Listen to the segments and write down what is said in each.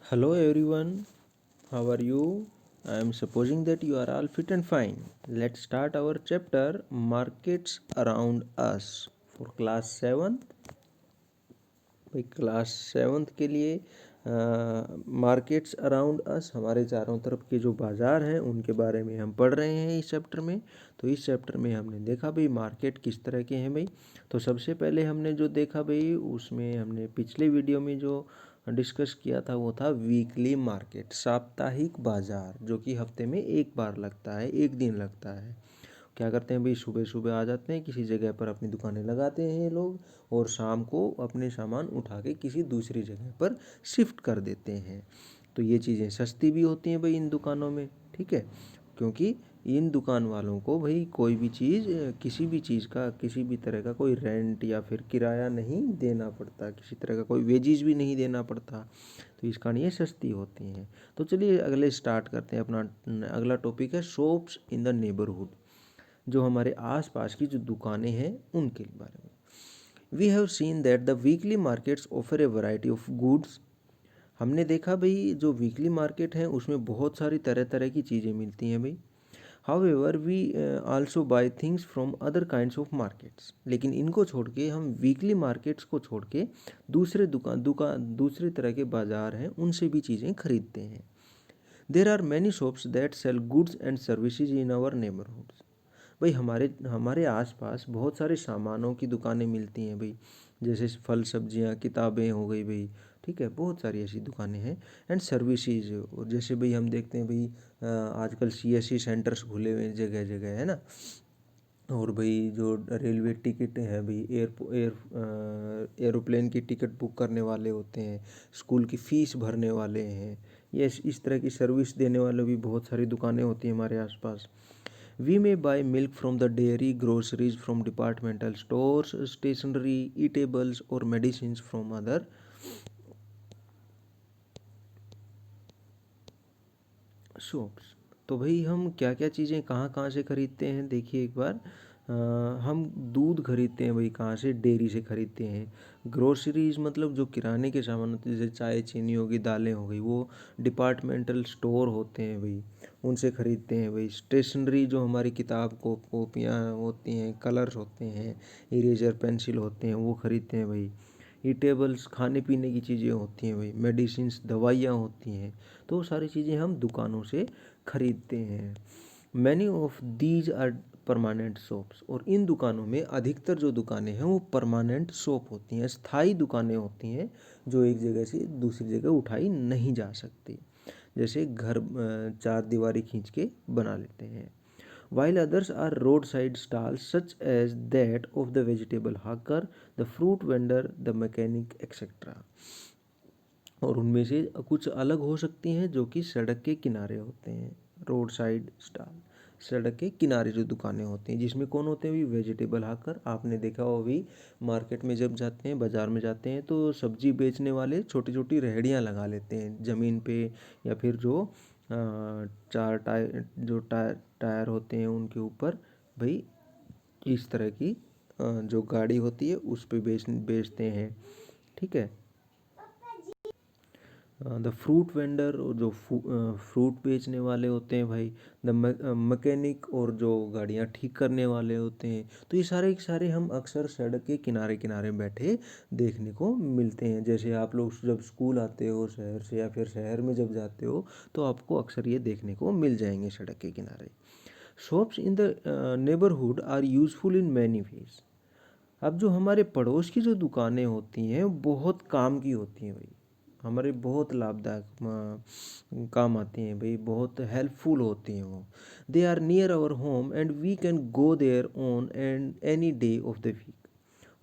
Hello everyone, how are you? I am supposing that you are all fit and fine. Let's start our chapter Markets Around Us for class 7th. भाई class 7th के लिए markets around us हमारे चारों तरफ के जो बाज़ार हैं उनके बारे में हम पढ़ रहे हैं इस चैप्टर में। तो इस चैप्टर में हमने देखा भाई मार्केट किस तरह के हैं भाई। तो सबसे पहले हमने जो देखा भाई उसमें हमने पिछले वीडियो में जो डिस्कस किया था वो था वीकली मार्केट, साप्ताहिक बाज़ार, जो कि हफ्ते में एक बार लगता है, एक दिन लगता है। क्या करते हैं भाई, सुबह सुबह आ जाते हैं किसी जगह पर, अपनी दुकानें लगाते हैं ये लोग और शाम को अपने सामान उठा के किसी दूसरी जगह पर शिफ्ट कर देते हैं। तो ये चीज़ें सस्ती भी होती हैं भाई इन दुकानों में, ठीक है, क्योंकि इन दुकान वालों को भाई कोई भी चीज़, किसी भी चीज़ का, किसी भी तरह का कोई रेंट या फिर किराया नहीं देना पड़ता, किसी तरह का कोई वेजेस भी नहीं देना पड़ता, तो इस कारण ये सस्ती होती हैं। तो चलिए अगले स्टार्ट करते हैं। अपना अगला टॉपिक है शॉप्स इन द नेबरहुड, जो हमारे आसपास की जो दुकानें हैं उनके बारे में। We have seen that the weekly markets offer a variety of goods. हमने देखा भाई जो वीकली मार्केट है उसमें बहुत सारी तरह तरह की चीज़ें मिलती हैं भाई। However we also buy things from other kinds of markets, लेकिन इनको छोड़ के हम वीकली मार्केट्स को छोड़ के दूसरे तरह के बाज़ार हैं उनसे भी चीज़ें खरीदते हैं। There are many shops that sell goods and services in our neighbourhoods. भाई हमारे हमारे आसपास बहुत सारे सामानों की दुकानें मिलती हैं भाई, जैसे फल सब्जियां, किताबें हो गई भाई, ठीक है, बहुत सारी ऐसी दुकानें हैं। एंड सर्विसेज, और जैसे भाई हम देखते हैं भाई आजकल सीएससी सेंटर्स खुले हुए हैं जगह जगह, है ना। और भाई जो रेलवे टिकट है भाई, एरोप्लेन की टिकट बुक करने वाले होते हैं, स्कूल की फ़ीस भरने वाले हैं, ये इस तरह की सर्विस देने वाले भी बहुत सारी दुकानें होती हैं हमारे आसपास। We may buy milk from the dairy, groceries from departmental stores, stationery, eatables or medicines from other shops। तो भाई हम क्या क्या चीज़ें कहाँ कहाँ से खरीदते हैं, देखिए एक बार। हम दूध खरीदते हैं भाई, कहाँ से, डेयरी से खरीदते हैं। ग्रोसरीज मतलब जो किराने के सामान होते हैं, जैसे चाय चीनी होगी, दालें हो गई, वो डिपार्टमेंटल स्टोर होते हैं भाई, उनसे ख़रीदते हैं भाई। स्टेशनरी जो हमारी किताब को कॉपियाँ होती हैं, कलर्स होते हैं, इरेजर पेंसिल होते हैं, वो ख़रीदते हैं भाई। ईटेबल्स खाने पीने की चीज़ें होती हैं भाई। मेडिसिन्स दवाइयाँ होती हैं, तो वो सारी चीज़ें हम दुकानों से खरीदते हैं। Many of these are permanent shops, और इन दुकानों में अधिकतर जो दुकानें हैं वो परमानेंट शॉप होती हैं, स्थायी दुकानें होती हैं, जो एक जगह से दूसरी जगह उठाई नहीं जा सकती। जैसे घर चार दीवारी खींच के बना लेते हैं। while others are roadside stalls such as that of the vegetable hawker, the fruit vendor, the mechanic, etc. और उनमें से कुछ अलग हो सकती हैं जो कि सड़क के किनारे होते हैं। रोड साइड स्टॉल, सड़क के किनारे जो दुकानें होती हैं, जिसमें कौन होते हैं भी, वेजिटेबल हाकर। आपने देखा हो भी, मार्केट में जब जाते हैं, बाज़ार में जाते हैं, तो सब्जी बेचने वाले छोटी छोटी रेहड़ियाँ लगा लेते हैं ज़मीन पे, या फिर जो चार टायर, जो टायर होते हैं उनके ऊपर भाई, इस तरह की जो गाड़ी होती है उस पे बेचते हैं, ठीक है। द फ्रूट वेंडर, जो फ्रूट बेचने वाले होते हैं भाई। द मैकेनिक, और जो गाड़ियाँ ठीक करने वाले होते हैं। तो ये सारे के सारे हम अक्सर सड़क के किनारे किनारे बैठे देखने को मिलते हैं। जैसे आप लोग जब स्कूल आते हो शहर से, या फिर शहर में जब जाते हो, तो आपको अक्सर ये देखने को मिल जाएंगे सड़क के किनारे। Shops in the neighbourhood are useful in many ways. अब जो हमारे पड़ोस की जो दुकानें होती हैं बहुत काम की होती हैं भाई, हमारे बहुत लाभदायक काम आती हैं भाई, बहुत हेल्पफुल होती हैं वो। They are near our home and we can go there on and any day of the week.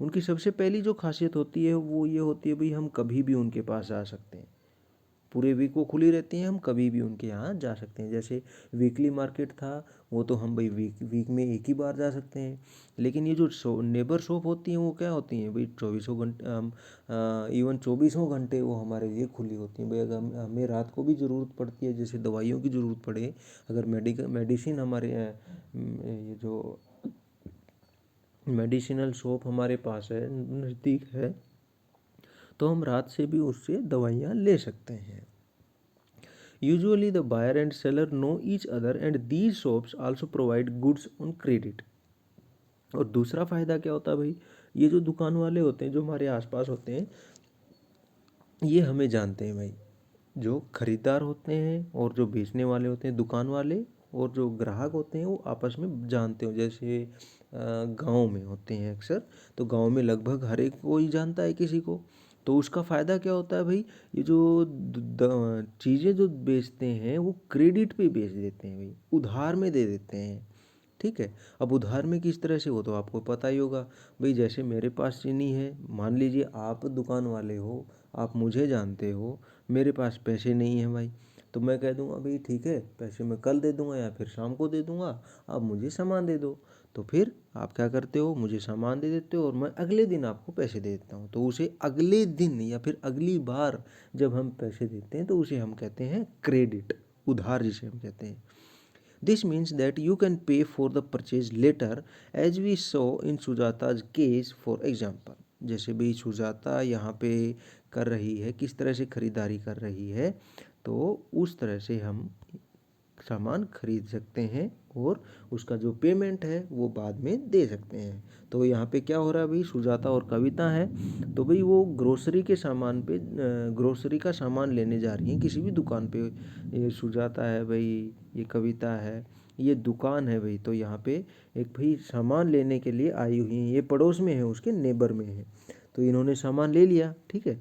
उनकी सबसे पहली जो खासियत होती है वो ये होती है भाई, हम कभी भी उनके पास जा सकते हैं, पूरे वीक वो खुली रहती हैं, हम कभी भी उनके यहाँ जा सकते हैं। जैसे वीकली मार्केट था, वो तो हम भाई वीक में एक ही बार जा सकते हैं। लेकिन ये जो नेबर शॉप होती हैं वो क्या होती हैं भाई, चौबीसों घंटे, हम इवन 24 घंटे वो हमारे लिए खुली होती हैं भाई। अगर हमें रात को भी ज़रूरत पड़ती है, जैसे दवाइयों की ज़रूरत पड़े, अगर मेडिसिन हमारे ये जो मेडिसिनल शॉप हमारे पास है, नज़दीक है, तो हम रात से भी उससे दवाइयाँ ले सकते हैं। Usually the buyer and seller know each other and these shops also provide goods on credit. और दूसरा फ़ायदा क्या होता है भाई, ये जो दुकान वाले होते हैं जो हमारे आसपास होते हैं ये हमें जानते हैं भाई। जो खरीदार होते हैं और जो बेचने वाले होते हैं दुकान वाले और जो ग्राहक होते हैं वो आपस में जानते हो। जैसे गांव में होते हैं अक्सर, तो गांव में लगभग हर एक कोई जानता है किसी को। तो उसका फ़ायदा क्या होता है भाई, ये जो चीज़ें जो बेचते हैं वो क्रेडिट पे बेच देते हैं भाई, उधार में दे देते हैं। ठीक है। अब उधार में किस तरह से, वो तो आपको पता ही होगा भाई। जैसे मेरे पास चीनी है, मान लीजिए आप दुकान वाले हो, आप मुझे जानते हो, मेरे पास पैसे नहीं हैं भाई, तो मैं कह दूंगा भाई ठीक है पैसे मैं कल दे दूंगा या फिर शाम को दे दूंगा, आप मुझे सामान दे दो। तो फिर आप क्या करते हो, मुझे सामान दे देते हो और मैं अगले दिन आपको पैसे दे देता हूँ। तो उसे अगले दिन या फिर अगली बार जब हम पैसे देते हैं तो उसे हम कहते हैं क्रेडिट, उधार जिसे हम कहते हैं। This means that you can pay for the purchase later, as we saw in सुजाता's case for example। जैसे भी सुजाता यहाँ पे कर रही है, किस तरह से खरीदारी कर रही है, तो उस तरह से हम सामान खरीद सकते हैं और उसका जो पेमेंट है वो बाद में दे सकते हैं। तो यहाँ पे क्या हो रहा है भाई, सुजाता और कविता है, तो भाई वो ग्रोसरी के सामान पे ग्रोसरी का सामान लेने जा रही हैं किसी भी दुकान पे। ये सुजाता है भाई, ये कविता है, ये दुकान है भाई। तो यहाँ पे एक भाई सामान लेने के लिए आई हुई हैं, ये पड़ोस में है, उसके नेबर में है, तो इन्होंने सामान ले लिया। ठीक है।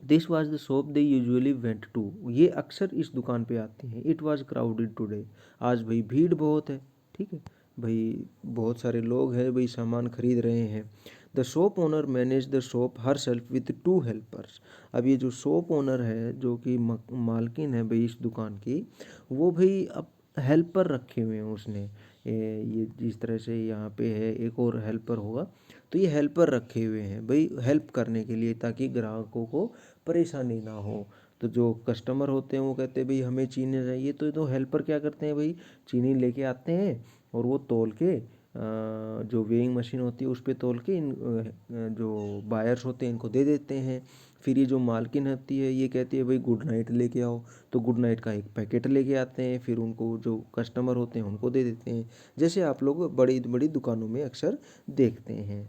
This was the shop they usually went to, ये अक्सर इस दुकान पे आती हैं। इट वॉज क्राउडेड टुडे, आज भाई भीड़ बहुत है। ठीक है भाई, बहुत सारे लोग हैं भाई, सामान खरीद रहे हैं। The shop owner manage the shop her self with to helpers. अब ये जो शॉप ओनर है, जो कि मालकिन है भाई इस दुकान की, वो भाई अब हेल्पर रखे हुए हैं उसने। ये जिस तरह से यहाँ पे है, एक और हेल्पर होगा, तो ये हेल्पर रखे हुए हैं भाई हेल्प करने के लिए, ताकि ग्राहकों को परेशानी ना हो। तो जो कस्टमर होते हैं वो कहते हैं भाई हमें चीनी चाहिए, तो हेल्पर क्या करते हैं भाई, चीनी लेके आते हैं और वो तौल के जो वेइंग मशीन होती है उस पर तौल के इन जो बायर्स होते हैं इनको दे देते हैं। फिर ये जो मालकिन होती है ये कहती है भाई गुड नाइट लेके आओ, तो गुड नाइट का एक पैकेट लेके आते हैं, फिर उनको जो कस्टमर होते हैं उनको दे देते हैं, जैसे आप लोग बड़ी बड़ी दुकानों में अक्सर देखते हैं।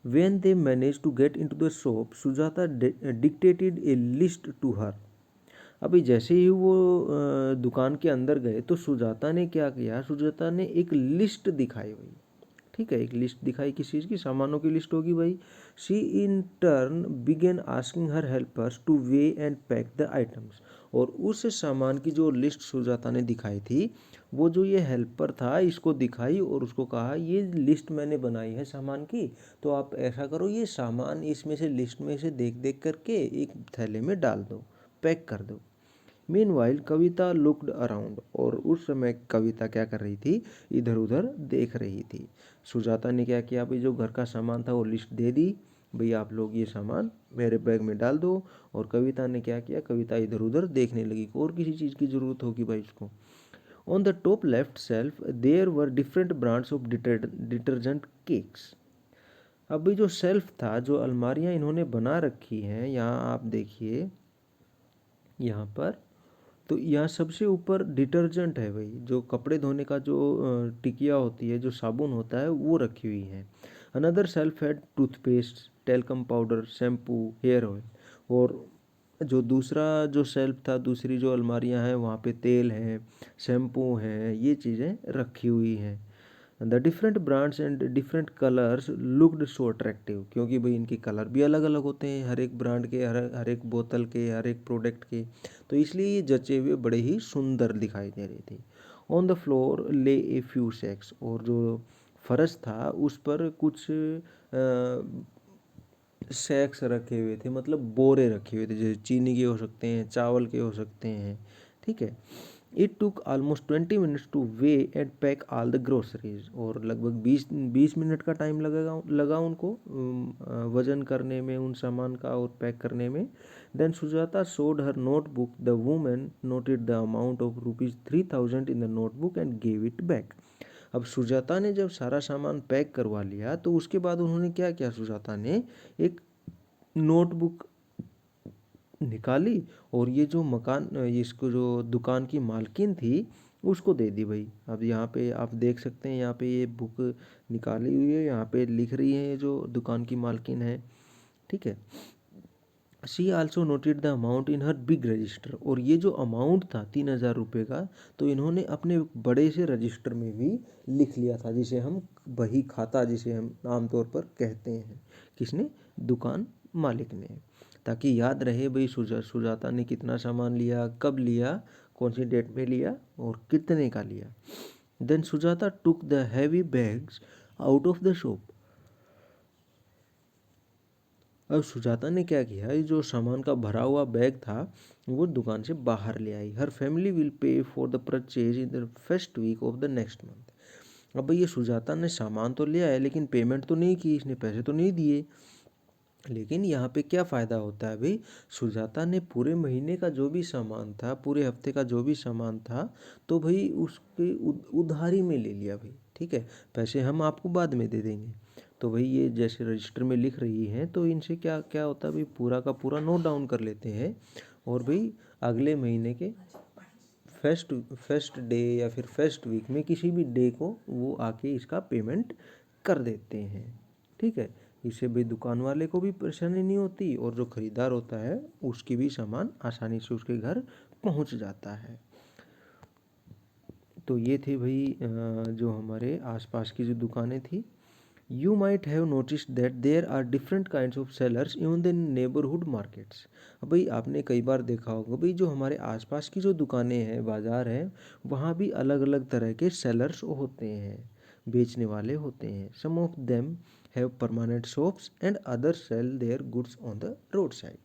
When they managed to get into the shop, Sujata dictated a list to her। अभी जैसे ही वो दुकान के अंदर गए तो सुजाता ने क्या किया, सुजाता ने एक लिस्ट दिखाई भाई। ठीक है, एक लिस्ट दिखाई, किस चीज़ की, सामानों की लिस्ट होगी भाई। She in turn began asking her helpers to weigh and pack the items. और उस सामान की जो लिस्ट सुजाता ने दिखाई थी, वो जो ये हेल्पर था इसको दिखाई और उसको कहा ये लिस्ट मैंने बनाई है सामान की, तो आप ऐसा करो ये सामान इसमें से लिस्ट में से देख देख करके एक थैले में डाल दो, पैक कर दो। मीनवाइल कविता लुक्ड अराउंड, और उस समय कविता क्या कर रही थी, इधर उधर देख रही थी। सुजाता ने क्या किया भाई, जो घर का सामान था वो लिस्ट दे दी, भाई आप लोग ये सामान मेरे बैग में डाल दो। और कविता ने क्या किया, कविता इधर उधर देखने लगी और किसी चीज़ की ज़रूरत होगी भाई उसको। On the top left shelf there were different brands of detergent cakes. अब भाई जो सेल्फ था, जो अलमारियाँ इन्होंने बना रखी हैं, यहाँ आप देखिए यहाँ पर, तो यहाँ सबसे ऊपर डिटर्जेंट है भाई, जो कपड़े धोने का जो टिकिया होती है, जो साबुन होता है वो रखी हुई है। अनदर सेल्फ है toothpaste, talcum powder, shampoo, hair oil. और जो दूसरा जो सेल्फ था, दूसरी जो अलमारियाँ हैं वहाँ पे तेल है, शैम्पू हैं, ये चीज़ें रखी हुई हैं। The different brands and different colours looked so attractive, क्योंकि भाई इनके कलर भी अलग अलग होते हैं, हर एक ब्रांड के, हर एक बोतल के, हर एक प्रोडक्ट के, तो इसलिए ये जचे हुए बड़े ही सुंदर दिखाई दे रही थी। ऑन द फ्लोर ले ए फ्यू सैक्स, और जो फर्श था उस पर कुछ सैक्स रखे हुए थे, मतलब बोरे रखे हुए थे, जैसे चीनी के हो सकते हैं, चावल के हो सकते हैं। ठीक है। It took almost 20 minutes to weigh and pack all the groceries, और लगभग 20 मिनट का टाइम लगा उनको वजन करने में उन सामान का और पैक करने में। Then Sujata showed her notebook, the women noted the amount of ₹3000 in the notebook and gave it back. अब सुजाता ने जब सारा सामान पैक करवा लिया तो उसके बाद उन्होंने क्या किया, सुजाता ने एक नोटबुक निकाली और ये जो मकान इसको जो दुकान की मालकिन थी उसको दे दी भाई। अब यहाँ पे आप देख सकते हैं, यहाँ पे ये बुक निकाली हुई है, यहाँ पे लिख रही है ये जो दुकान की मालकिन है, ठीक है। She also noted the amount in her big register, और ये जो अमाउंट था 3,000 रुपये का, तो इन्होंने अपने बड़े से रजिस्टर में भी लिख लिया था, जिसे हम बही खाता जिसे हम आमतौर पर कहते हैं। किसने? दुकान मालिक ने, ताकि याद रहे भाई सुजाता ने कितना सामान लिया, कब लिया, कौन सी डेट में लिया और कितने का लिया। Then Sujata took the heavy bags out of the shop. अब सुजाता ने क्या किया, ये जो सामान का भरा हुआ बैग था वो दुकान से बाहर ले आई। हर family will pay for the purchase in the first week of the next month. अब भाई ये सुजाता ने सामान तो ले आया लेकिन पेमेंट तो नहीं की, इसने पैसे तो नहीं दिए। लेकिन यहाँ पे क्या फ़ायदा होता है भाई, सुजाता ने पूरे महीने का जो भी सामान था, पूरे हफ्ते का जो भी सामान था, तो भाई उसके उधारी में ले लिया भाई, ठीक है। पैसे हम आपको बाद में दे देंगे। तो भाई ये जैसे रजिस्टर में लिख रही हैं, तो इनसे क्या क्या होता है भाई, पूरा का पूरा नोट डाउन कर लेते हैं, और भाई अगले महीने के फर्स्ट डे या फिर फर्स्ट वीक में किसी भी डे को वो आके इसका पेमेंट कर देते हैं, ठीक है। इससे भाई दुकान वाले को भी परेशानी नहीं होती, और जो खरीदार होता है उसकी भी सामान आसानी से उसके घर पहुंच जाता है। तो ये थे भाई जो हमारे आसपास की जो दुकानें थी। You might have noticed that there are different kinds of sellers even in neighborhood markets। अब भाई आपने कई बार देखा होगा भाई, जो हमारे आसपास की जो दुकानें हैं, बाज़ार हैं, वहाँ भी अलग अलग तरह के सेलर्स होते हैं, बेचने वाले होते हैं। Some of them have permanent shops and others sell their goods on the roadside।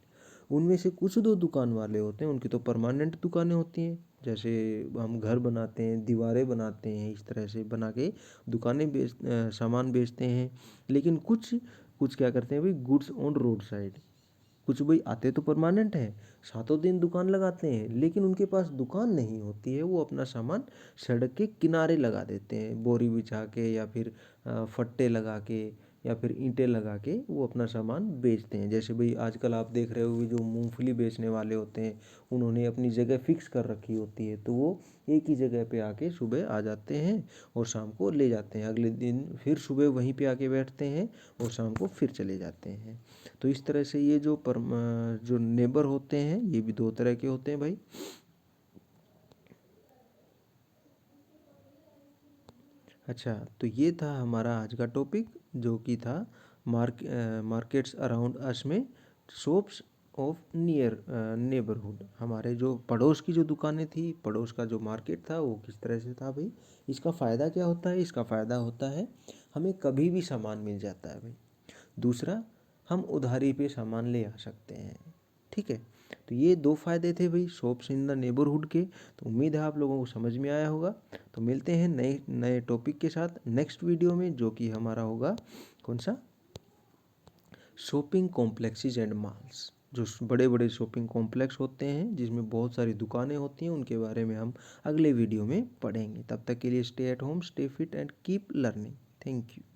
उनमें से कुछ दो दुकान वाले होते हैं, उनकी तो परमानेंट दुकानें होती हैं, जैसे हम घर बनाते हैं, दीवारें बनाते हैं, इस तरह से बना के दुकानें सामान बेचते हैं। लेकिन कुछ कुछ क्या करते हैं भाई, गुड्स ऑन रोड साइड। कुछ भाई आते तो परमानेंट हैं, सातों दिन दुकान लगाते हैं, लेकिन उनके पास दुकान नहीं होती है, वो अपना सामान सड़क के किनारे लगा देते हैं, बोरी बिछा के या फिर फट्टे लगा के या फिर ईंटें लगा के वो अपना सामान बेचते हैं। जैसे भाई आजकल आप देख रहे हो जो मूंगफली बेचने वाले होते हैं, उन्होंने अपनी जगह फिक्स कर रखी होती है, तो वो एक ही जगह पे आके सुबह आ जाते हैं और शाम को ले जाते हैं, अगले दिन फिर सुबह वहीं पे आके बैठते हैं और शाम को फिर चले जाते हैं। तो इस तरह से ये जो नेबर होते हैं, ये भी दो तरह के होते हैं भाई। अच्छा, तो ये था हमारा आज का टॉपिक, जो कि था मार्केट्स अराउंड अस में शॉप्स ऑफ नियर नेबरहुड। हमारे जो पड़ोस की जो दुकानें थी, पड़ोस का जो मार्केट था, वो किस तरह से था भाई। इसका फ़ायदा क्या होता है? इसका फ़ायदा होता है हमें कभी भी सामान मिल जाता है भाई। दूसरा, हम उधारी पे सामान ले आ सकते हैं, ठीक है। तो ये दो फायदे थे भाई शॉप्स इन द नेबरहुड के। तो उम्मीद है आप लोगों को समझ में आया होगा। तो मिलते हैं नए नए टॉपिक के साथ नेक्स्ट वीडियो में, जो कि हमारा होगा कौन सा, शॉपिंग कॉम्प्लेक्सेस एंड मॉल्स। जो बड़े बड़े शॉपिंग कॉम्प्लेक्स होते हैं जिसमें बहुत सारी दुकानें होती हैं, उनके बारे में हम अगले वीडियो में पढ़ेंगे। तब तक के लिए stay at home, stay fit and keep learning. Thank you.